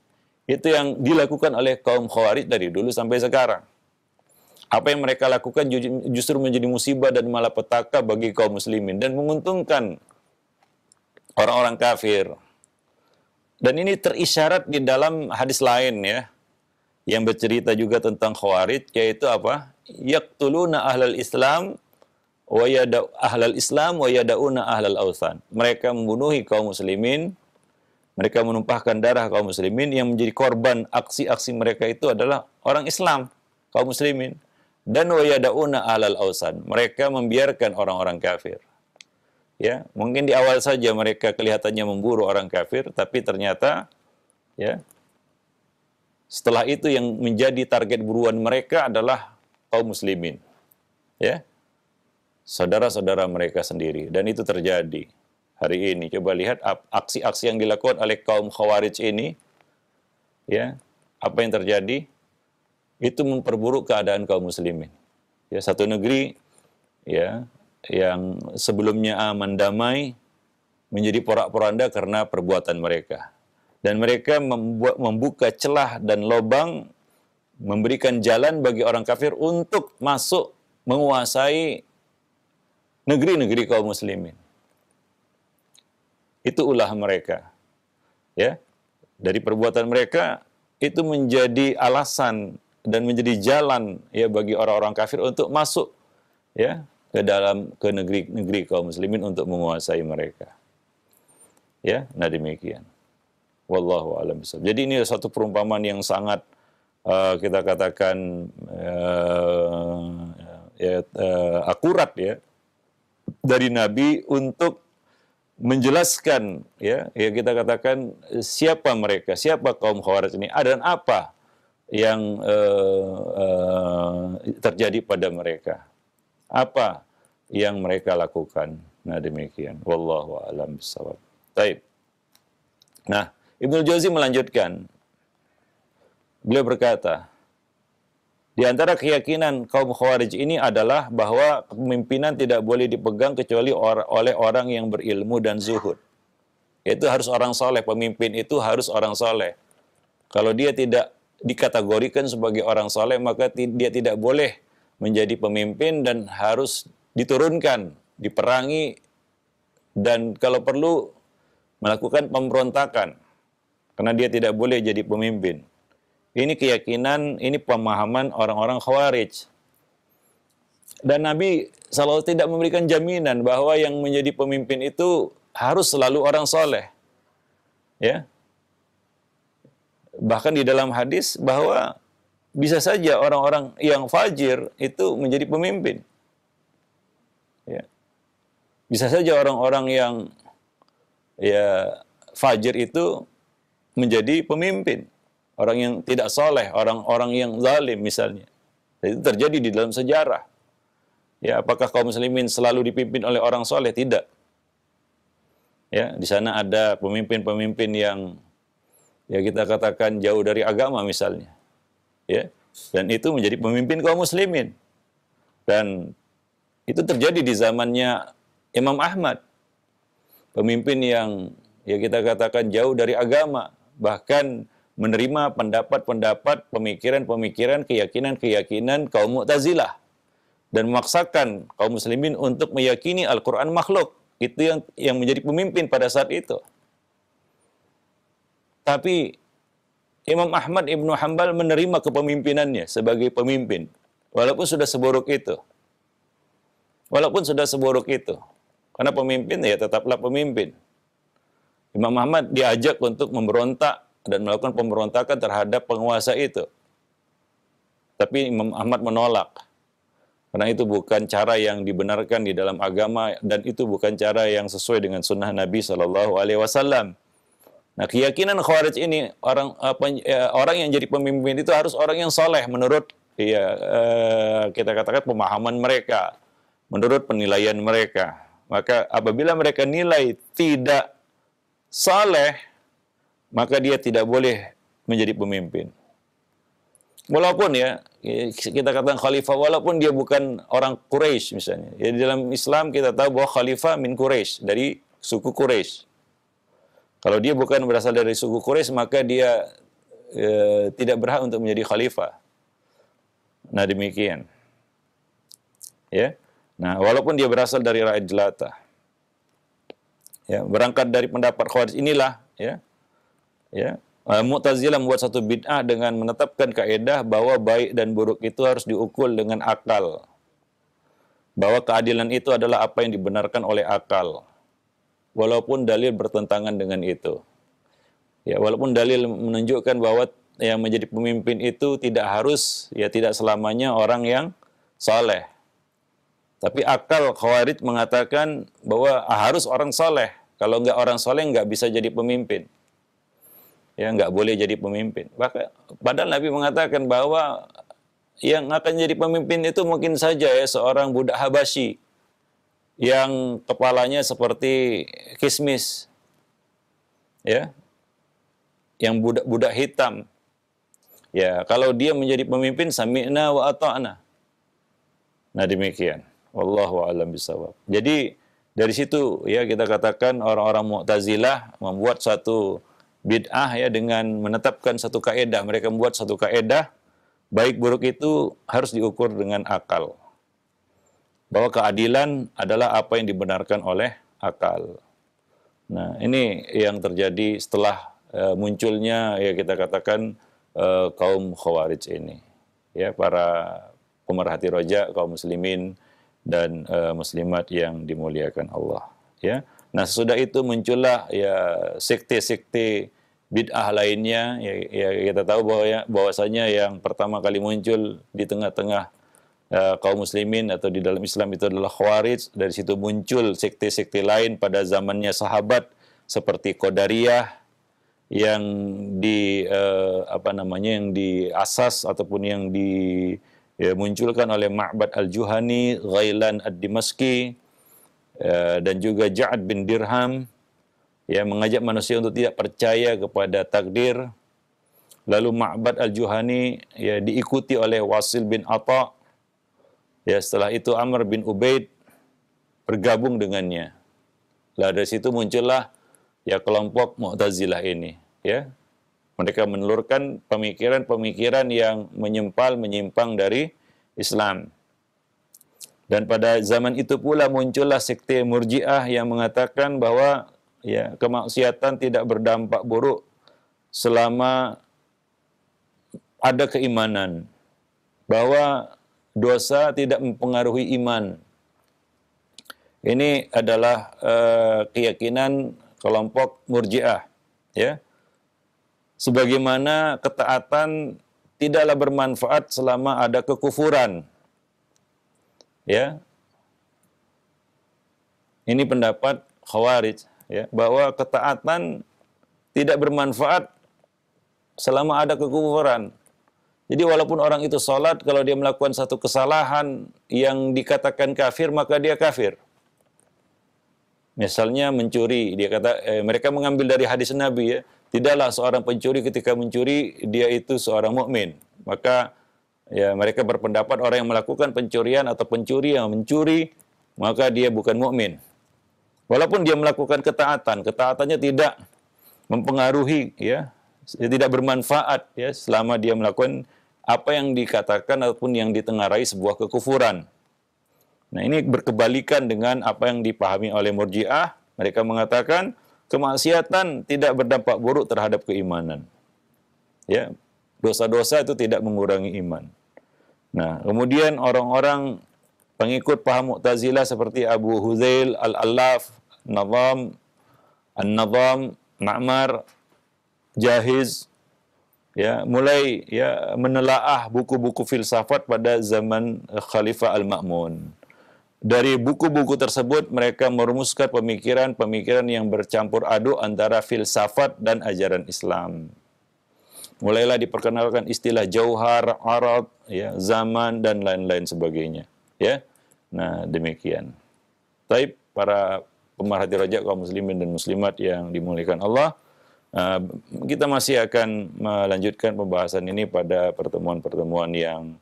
Speaker 1: Itu yang dilakukan oleh kaum Khawarij dari dulu sampai sekarang. Apa yang mereka lakukan justru menjadi musibah dan malapetaka bagi kaum muslimin dan menguntungkan orang-orang kafir. Dan ini terisyarat di dalam hadis lain ya, yang bercerita juga tentang Khawarij, yaitu apa? Yaqtuluna ahlal Islam wa yada'una ahlal awthan. Mereka membunuhi kaum muslimin. Mereka menumpahkan darah kaum muslimin, yang menjadi korban aksi-aksi mereka itu adalah orang Islam, kaum muslimin. Dan wayadauna alal awsan, mereka membiarkan orang-orang kafir. Ya, mungkin di awal saja mereka kelihatannya memburu orang kafir, tapi ternyata ya setelah itu yang menjadi target buruan mereka adalah kaum muslimin. Ya. Saudara-saudara mereka sendiri, dan itu terjadi hari ini. Coba lihat aksi-aksi yang dilakukan oleh kaum Khawarij ini, ya, apa yang terjadi? Itu memperburuk keadaan kaum muslimin. Ya, satu negeri, ya, yang sebelumnya aman damai menjadi porak-poranda karena perbuatan mereka. Dan mereka membuka celah dan lubang memberikan jalan bagi orang kafir untuk masuk menguasai negeri-negeri kaum muslimin. Itu ulah mereka. Ya. Dari perbuatan mereka itu menjadi alasan dan menjadi jalan ya bagi orang-orang kafir untuk masuk ya ke negeri-negeri kaum muslimin untuk menguasai mereka. Ya, nah demikian. Wallahu a'lam bishawab. Jadi ini satu perumpamaan yang sangat kita katakan akurat ya dari Nabi untuk menjelaskan ya kita katakan siapa mereka, siapa kaum Khawarij ini, dan apa yang terjadi pada mereka, apa yang mereka lakukan. Nah demikian. Wallahu a'lam bishawab. Baik. Nah, Ibnu Jauzi melanjutkan. Beliau berkata, di antara keyakinan kaum Khawarij ini adalah bahwa kepemimpinan tidak boleh dipegang kecuali oleh orang yang berilmu dan zuhud. Itu harus orang soleh, pemimpin itu harus orang soleh. Kalau dia tidak dikategorikan sebagai orang soleh, maka dia tidak boleh menjadi pemimpin dan harus diturunkan, diperangi, dan kalau perlu melakukan pemberontakan. Karena dia tidak boleh jadi pemimpin. Ini keyakinan, ini pemahaman orang-orang Khawarij. Dan Nabi SAW tidak memberikan jaminan bahwa yang menjadi pemimpin itu harus selalu orang soleh. Ya. Bahkan di dalam hadis bahwa bisa saja orang-orang yang fajir itu menjadi pemimpin. Ya. Bisa saja orang-orang yang fajir itu menjadi pemimpin. Orang yang tidak soleh, orang-orang yang zalim misalnya. Dan itu terjadi di dalam sejarah. Ya, apakah kaum muslimin selalu dipimpin oleh orang soleh? Tidak. Ya, di sana ada pemimpin-pemimpin yang ya kita katakan jauh dari agama misalnya. Ya, dan itu menjadi pemimpin kaum muslimin. Dan itu terjadi di zamannya Imam Ahmad. Pemimpin yang ya kita katakan jauh dari agama, bahkan menerima pendapat-pendapat, pemikiran-pemikiran, keyakinan-keyakinan kaum Mu'tazilah dan memaksakan kaum muslimin untuk meyakini Al-Qur'an makhluk. Itu yang menjadi pemimpin pada saat itu. Tapi Imam Ahmad Ibnu Hanbal menerima kepemimpinannya sebagai pemimpin walaupun sudah seburuk itu. Walaupun sudah seburuk itu. Karena pemimpin ya tetaplah pemimpin. Imam Ahmad diajak untuk memberontak dan melakukan pemberontakan terhadap penguasa itu. Tapi Imam Ahmad menolak. Karena itu bukan cara yang dibenarkan di dalam agama dan itu bukan cara yang sesuai dengan sunnah Nabi SAW. Nah, keyakinan Khawarij ini orang yang jadi pemimpin itu harus orang yang soleh menurut kita katakan pemahaman mereka, menurut penilaian mereka. Maka apabila mereka nilai tidak saleh, maka dia tidak boleh menjadi pemimpin. Walaupun ya, kita katakan khalifah, walaupun dia bukan orang Quraisy misalnya. Ya, di dalam Islam kita tahu bahwa khalifah min Quraisy, dari suku Quraisy. Kalau dia bukan berasal dari suku Quraisy, maka dia tidak berhak untuk menjadi khalifah. Nah demikian. Ya. Nah, walaupun dia berasal dari rakyat jelata. Ya, berangkat dari pendapat Khawarij inilah Mu'tazilah membuat satu bid'ah dengan menetapkan kaidah bahwa baik dan buruk itu harus diukur dengan akal. Bahwa keadilan itu adalah apa yang dibenarkan oleh akal. Walaupun dalil bertentangan dengan itu. Ya, walaupun dalil menunjukkan bahwa yang menjadi pemimpin itu tidak selamanya orang yang saleh. Tapi akal Khawarij mengatakan bahwa harus orang soleh. Kalau nggak orang soleh nggak bisa jadi pemimpin. Ya, nggak boleh jadi pemimpin. Padahal Nabi mengatakan bahwa yang akan jadi pemimpin itu mungkin saja ya seorang budak Habasyi yang kepalanya seperti kismis, ya, yang budak hitam. Ya, kalau dia menjadi pemimpin, sami'na wa ata'na. Nah demikian. Wallahu a'lam bishawab. Jadi dari situ ya kita katakan orang-orang Mu'tazilah membuat satu bid'ah ya dengan menetapkan satu kaidah. Mereka membuat satu kaidah baik buruk itu harus diukur dengan akal. Bahwa keadilan adalah apa yang dibenarkan oleh akal. Nah, ini yang terjadi setelah munculnya ya kita katakan kaum Khawarij ini. Ya, para pemerhati roja kaum muslimin dan muslimat yang dimuliakan Allah, ya. Nah, sesudah itu muncullah ya sekte-sekte bid'ah lainnya, ya kita tahu bahwasanya yang pertama kali muncul di tengah-tengah kaum muslimin atau di dalam Islam itu adalah Khawarij. Dari situ muncul sekte-sekte lain pada zamannya sahabat seperti Qadariyah yang yang diasas ataupun yang dimunculkan oleh Ma'bad al-Juhani, Ghailan ad-Dimashqi, dan juga Ja'ad bin Dirham, yang mengajak manusia untuk tidak percaya kepada takdir. Lalu Ma'bad al-Juhani ya diikuti oleh Wasil bin Atha. Ya, setelah itu Amr bin Ubaid bergabung dengannya. Lah dari situ muncullah ya kelompok Mu'tazilah ini, ya. Mereka menelurkan pemikiran-pemikiran yang menyimpang dari Islam. Dan pada zaman itu pula muncullah sekte Murji'ah yang mengatakan bahwa ya kemaksiatan tidak berdampak buruk selama ada keimanan, bahwa dosa tidak mempengaruhi iman. Ini adalah keyakinan kelompok Murji'ah, ya. Sebagaimana ketaatan tidaklah bermanfaat selama ada kekufuran. Ya. Ini pendapat Khawarij, ya, bahwa ketaatan tidak bermanfaat selama ada kekufuran. Jadi walaupun orang itu sholat, kalau dia melakukan satu kesalahan yang dikatakan kafir, maka dia kafir. Misalnya mencuri, dia kata mereka mengambil dari hadis Nabi, ya, tidaklah seorang pencuri ketika mencuri dia itu seorang mukmin. Maka ya mereka berpendapat orang yang melakukan pencurian atau pencuri yang mencuri maka dia bukan mukmin. Walaupun dia melakukan ketaatan, ketaatannya tidak mempengaruhi, ya, tidak bermanfaat, ya, selama dia melakukan apa yang dikatakan ataupun yang ditengarai sebuah kekufuran. Nah, ini berkebalikan dengan apa yang dipahami oleh Murji'ah. Mereka mengatakan kemaksiatan tidak berdampak buruk terhadap keimanan. Ya, dosa-dosa itu tidak mengurangi iman. Nah, kemudian orang-orang pengikut paham Mu'tazilah seperti Abu Huzail Al-Allaf, Nazam, An-Nazam, Ma'mar, Jahiz, ya, mulai ya menelaah buku-buku filsafat pada zaman Khalifah Al-Ma'mun. Dari buku-buku tersebut mereka merumuskan pemikiran-pemikiran yang bercampur aduk antara filsafat dan ajaran Islam. Mulailah diperkenalkan istilah jauhar, arad, ya, zaman dan lain-lain sebagainya, ya. Nah, demikian. Taib para pemerhati roja kaum muslimin dan muslimat yang dimuliakan Allah, kita masih akan melanjutkan pembahasan ini pada pertemuan-pertemuan yang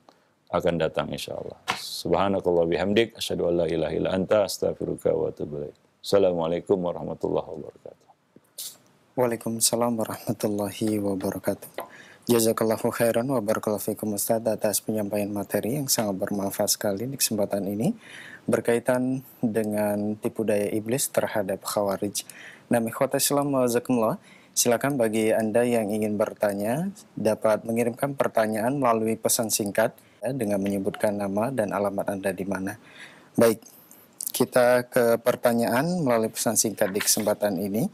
Speaker 1: akan datang insyaallah. Subhanakallah bihamdik, asyhadu an la ilaha illa anta, astaghfiruka wa atubu ilaik. Assalamualaikum warahmatullahi wabarakatuh.
Speaker 2: Waalaikumsalam warahmatullahi wabarakatuh. Jazakallahu khairan wa barakallahu fikum Ustaz atas penyampaian materi yang sangat bermanfaat sekali di kesempatan ini berkaitan dengan tipu daya iblis terhadap Khawarij. Nah, ikhwatal Islam wajazakumullah, silakan bagi Anda yang ingin bertanya dapat mengirimkan pertanyaan melalui pesan singkat ya, dengan menyebutkan nama dan alamat Anda di mana. Baik, kita ke pertanyaan melalui pesan singkat di kesempatan ini.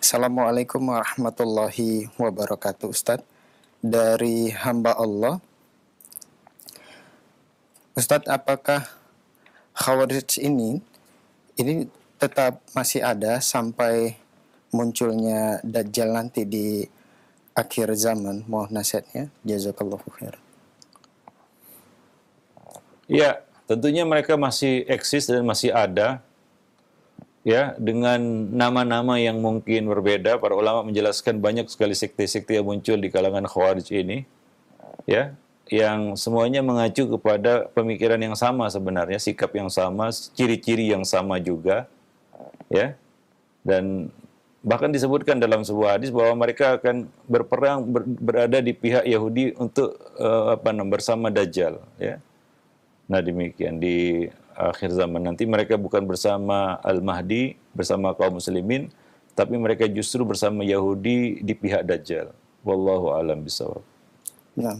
Speaker 2: Assalamualaikum warahmatullahi wabarakatuh Ustadz. Dari hamba Allah, Ustadz, apakah Khawarij ini tetap masih ada sampai munculnya Dajjal nanti di akhir zaman? Mohon nasihatnya, jazakallahu khair.
Speaker 1: Ya, tentunya mereka masih eksis dan masih ada, ya, dengan nama-nama yang mungkin berbeda. Para ulama menjelaskan banyak sekali sekte-sekte yang muncul di kalangan Khawarij ini, ya, yang semuanya mengacu kepada pemikiran yang sama sebenarnya, sikap yang sama, ciri-ciri yang sama juga, ya. Dan bahkan disebutkan dalam sebuah hadis bahwa mereka akan berperang berada di pihak Yahudi untuk bersama Dajjal, ya. Nah, demikian di akhir zaman nanti mereka bukan bersama Al-Mahdi, bersama kaum muslimin, tapi mereka justru bersama Yahudi di pihak Dajjal. Wallahu a'lam bishawab.
Speaker 2: Nah,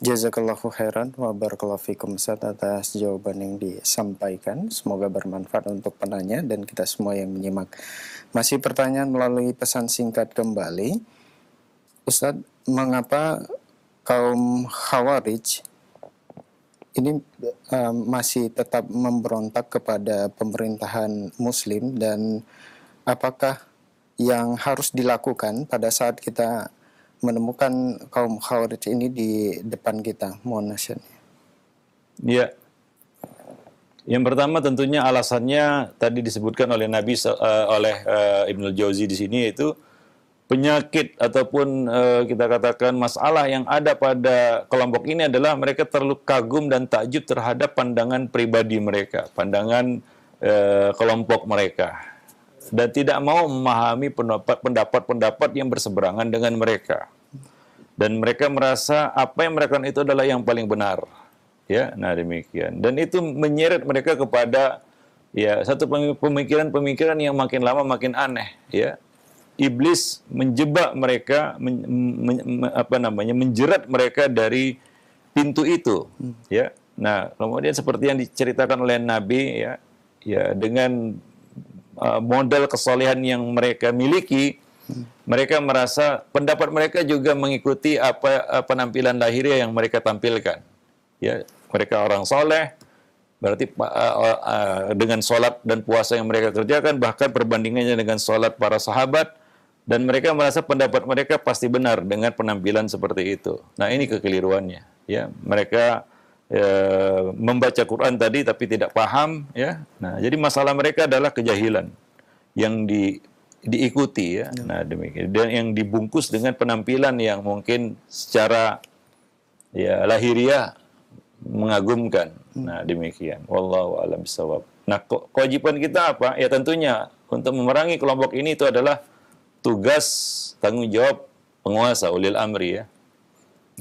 Speaker 2: jazakallahu khairan wa barakallahu fikum Ustaz atas jawaban yang disampaikan. Semoga bermanfaat untuk penanya dan kita semua yang menyimak. Masih pertanyaan melalui pesan singkat kembali. Ustaz, mengapa kaum Khawarij ini masih tetap memberontak kepada pemerintahan Muslim, dan apakah yang harus dilakukan pada saat kita menemukan kaum Khawarij ini di depan kita? Mohon nasihatnya.
Speaker 1: Ya, yang pertama tentunya alasannya tadi disebutkan oleh Nabi Ibnul Jauzi di sini, yaitu penyakit ataupun kita katakan masalah yang ada pada kelompok ini adalah mereka terlalu kagum dan takjub terhadap pandangan pribadi mereka, pandangan kelompok mereka, dan tidak mau memahami pendapat-pendapat yang berseberangan dengan mereka. Dan mereka merasa apa yang mereka lakukan itu adalah yang paling benar. Ya, nah demikian. Dan itu menyeret mereka kepada ya satu pemikiran-pemikiran yang makin lama makin aneh, ya. Iblis menjebak mereka, menjerat mereka dari pintu itu, ya. Nah, kemudian seperti yang diceritakan oleh Nabi, ya dengan modal kesolehan yang mereka miliki, mereka merasa pendapat mereka juga mengikuti penampilan lahiriah yang mereka tampilkan. Ya, mereka orang soleh, berarti dengan sholat dan puasa yang mereka kerjakan, bahkan perbandingannya dengan sholat para sahabat, dan mereka merasa pendapat mereka pasti benar dengan penampilan seperti itu. Nah, ini kekeliruannya. Ya, mereka membaca Quran tadi tapi tidak paham, ya. Nah, jadi masalah mereka adalah kejahilan yang diikuti, ya. Nah, demikian. Dan yang dibungkus dengan penampilan yang mungkin secara ya lahiriah mengagumkan. Nah, demikian. Wallahu a'lam bishawab. Nah, kewajiban kita apa? Ya tentunya untuk memerangi kelompok ini itu adalah tugas tanggung jawab penguasa, ulil amri, ya.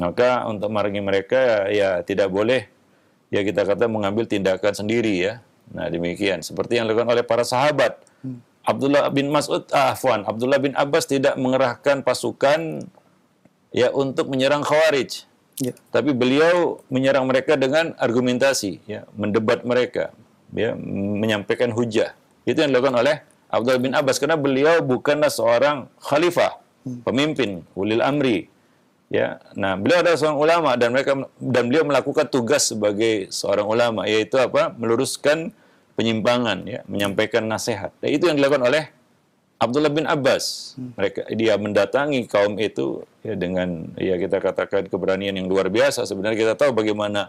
Speaker 1: Maka untuk memerangi mereka ya tidak boleh ya kita kata mengambil tindakan sendiri, ya. Nah, demikian seperti yang dilakukan oleh para sahabat. Abdullah bin Abbas tidak mengerahkan pasukan ya untuk menyerang Khawarij. Ya. Tapi beliau menyerang mereka dengan argumentasi, ya, mendebat mereka, ya, menyampaikan hujah. Itu yang dilakukan oleh Abdullah bin Abbas, karena beliau bukanlah seorang khalifah, pemimpin, ulil amri, ya. Nah, beliau adalah seorang ulama dan beliau melakukan tugas sebagai seorang ulama, yaitu apa? Meluruskan penyimpangan, ya, menyampaikan nasihat. Dan itu yang dilakukan oleh Abdullah bin Abbas. Dia mendatangi kaum itu ya dengan ya kita katakan keberanian yang luar biasa. Sebenarnya kita tahu bagaimana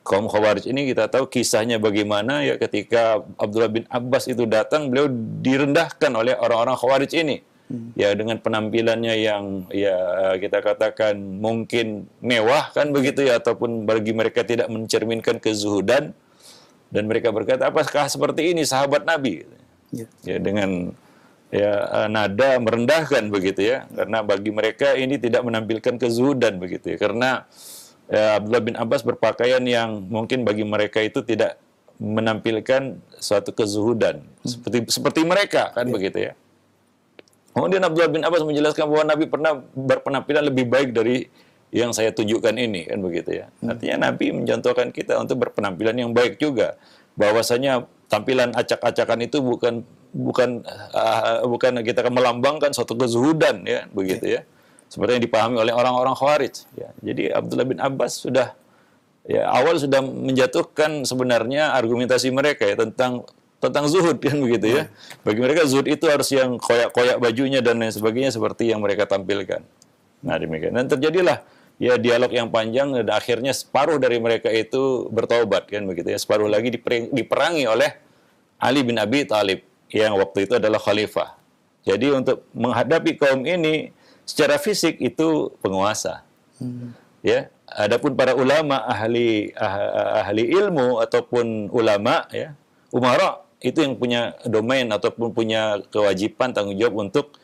Speaker 1: kaum Khawarij ini, kita tahu kisahnya bagaimana ya ketika Abdullah bin Abbas itu datang, beliau direndahkan oleh orang-orang Khawarij ini. Ya dengan penampilannya yang ya kita katakan mungkin mewah kan begitu ya, ataupun bagi mereka tidak mencerminkan kezuhudan, dan mereka berkata, apakah seperti ini sahabat Nabi? Ya dengan ya nada merendahkan begitu ya, karena bagi mereka ini tidak menampilkan kezuhudan begitu ya, karena ya, Abdullah bin Abbas berpakaian yang mungkin bagi mereka itu tidak menampilkan suatu kezuhudan seperti mereka kan begitu ya. Kemudian Abdullah bin Abbas menjelaskan bahwa Nabi pernah berpenampilan lebih baik dari yang saya tunjukkan ini kan begitu ya. Artinya Nabi mencontohkan kita untuk berpenampilan yang baik juga. Bahwasanya tampilan acak-acakan itu bukan kita akan melambangkan suatu kezuhudan ya begitu ya. Seperti yang dipahami oleh orang-orang Khawarij. Ya. Jadi Abdullah bin Abbas sudah awal menjatuhkan sebenarnya argumentasi mereka ya tentang zuhud kan begitu ya. Bagi mereka zuhud itu harus yang koyak-koyak bajunya dan lain sebagainya seperti yang mereka tampilkan. Nah demikian. Dan terjadilah ya dialog yang panjang dan akhirnya separuh dari mereka itu bertaubat kan begitu ya. Separuh lagi diperangi oleh Ali bin Abi Thalib yang waktu itu adalah khalifah. Jadi untuk menghadapi kaum ini secara fisik itu penguasa. Ya, adapun para ulama ahli ilmu ataupun ulama ya, umara itu yang punya domain ataupun punya kewajiban tanggung jawab untuk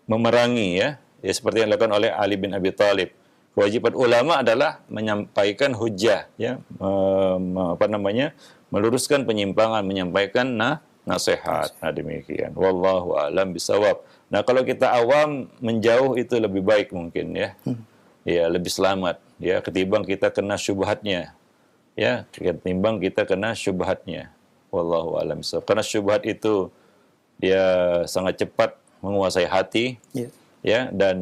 Speaker 1: memerangi ya seperti yang dilakukan oleh Ali bin Abi Thalib. Kewajiban ulama adalah menyampaikan hujjah ya meluruskan penyimpangan, menyampaikan nasihat. Nah demikian. Wallahu a'lam bishawab. Nah kalau kita awam menjauh itu lebih baik mungkin ya. Ya lebih selamat ya ketimbang kita kena syubhatnya. Ya, ketimbang kita kena syubhatnya. Wallahu a'lam bishawab. Karena syubhat itu dia sangat cepat menguasai hati. Ya dan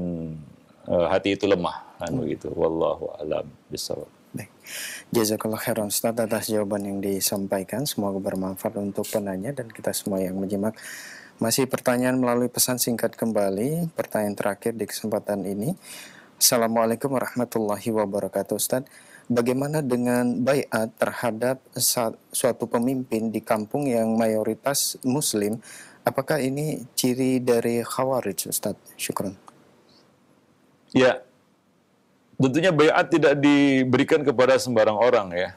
Speaker 1: hati itu lemah kan begitu. Wallahu a'lam bishawab.
Speaker 2: Baik. Jazakallah khairan Ustaz atas jawaban yang disampaikan. Semoga bermanfaat untuk penanya dan kita semua yang menyimak. Masih pertanyaan melalui pesan singkat kembali. Pertanyaan terakhir di kesempatan ini. Assalamualaikum warahmatullahi wabarakatuh Ustaz. Bagaimana dengan baiat terhadap suatu pemimpin di kampung yang mayoritas muslim? Apakah ini ciri dari khawarij Ustaz? Syukran.
Speaker 1: Ya, tentunya baiat tidak diberikan kepada sembarang orang ya.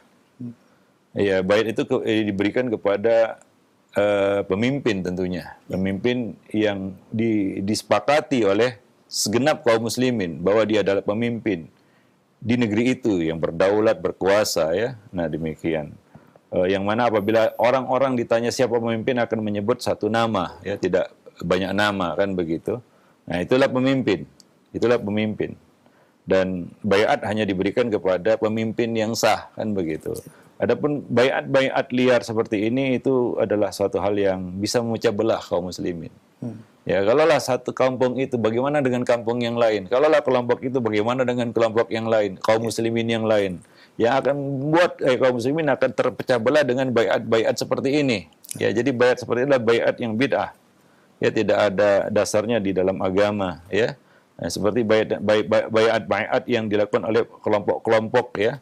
Speaker 1: Ya, baiat itu diberikan kepada pemimpin tentunya. Pemimpin yang disepakati oleh segenap kaum muslimin bahwa dia adalah pemimpin di negeri itu yang berdaulat, berkuasa ya. Nah demikian. Yang mana apabila orang-orang ditanya siapa pemimpin akan menyebut satu nama ya, tidak banyak nama kan begitu. Nah itulah pemimpin. Itulah pemimpin. Dan baiat hanya diberikan kepada pemimpin yang sah kan begitu. Adapun baiat liar seperti ini itu adalah suatu hal yang bisa memecah belah kaum muslimin. Ya, kalaulah satu kampung itu bagaimana dengan kampung yang lain? Kalaulah kelompok itu bagaimana dengan kelompok yang lain, kaum muslimin yang lain? Yang akan membuat kaum muslimin akan terpecah belah dengan baiat seperti ini. Ya, jadi baiat seperti ini adalah baiat yang bid'ah. Ya, tidak ada dasarnya di dalam agama, ya. Nah, seperti baiat yang dilakukan oleh kelompok-kelompok ya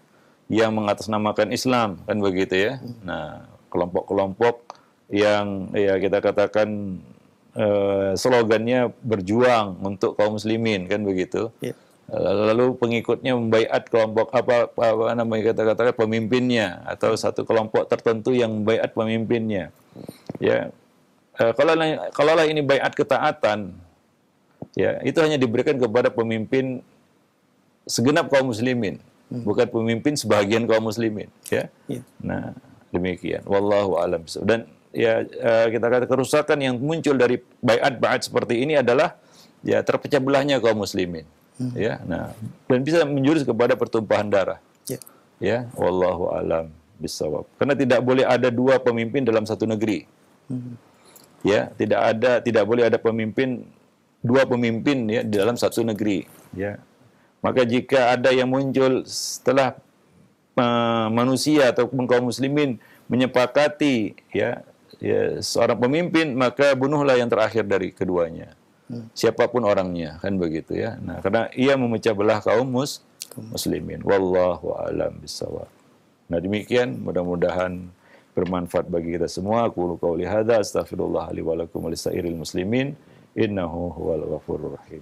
Speaker 1: yang mengatasnamakan Islam kan begitu ya. Nah, kelompok-kelompok yang ya kita katakan slogannya berjuang untuk kaum muslimin kan begitu. Lalu pengikutnya membaiat kelompok apa namanya kata-kata pemimpinnya atau satu kelompok tertentu yang membaiat pemimpinnya. Ya. Kalau ini baiat ketaatan ya, itu hanya diberikan kepada pemimpin segenap kaum muslimin, bukan pemimpin sebagian kaum muslimin ya. Nah, demikian. Wallahu a'lam. Dan ya kita kata kerusakan yang muncul dari baiat seperti ini adalah ya terpecah belahnya kaum muslimin ya. Nah, dan bisa menjurus kepada pertumpahan darah ya. Wallahu a'lam bishawab. Karena tidak boleh ada dua pemimpin dalam satu negeri ya, tidak boleh ada dua pemimpin ya di dalam satu negeri ya. Maka jika ada yang muncul setelah manusia ataupun kaum muslimin menyepakati ya seorang pemimpin, maka bunuhlah yang terakhir dari keduanya. Siapapun orangnya, kan begitu ya. Nah, karena ia memecah belah kaum muslimin. Wallahu a'lam bishawab. Nah, demikian mudah-mudahan bermanfaat bagi kita semua. Aku qauli hadza astaghfirullah li wa lakum wa lisairil muslimin innahu huwal ghafurur rahim.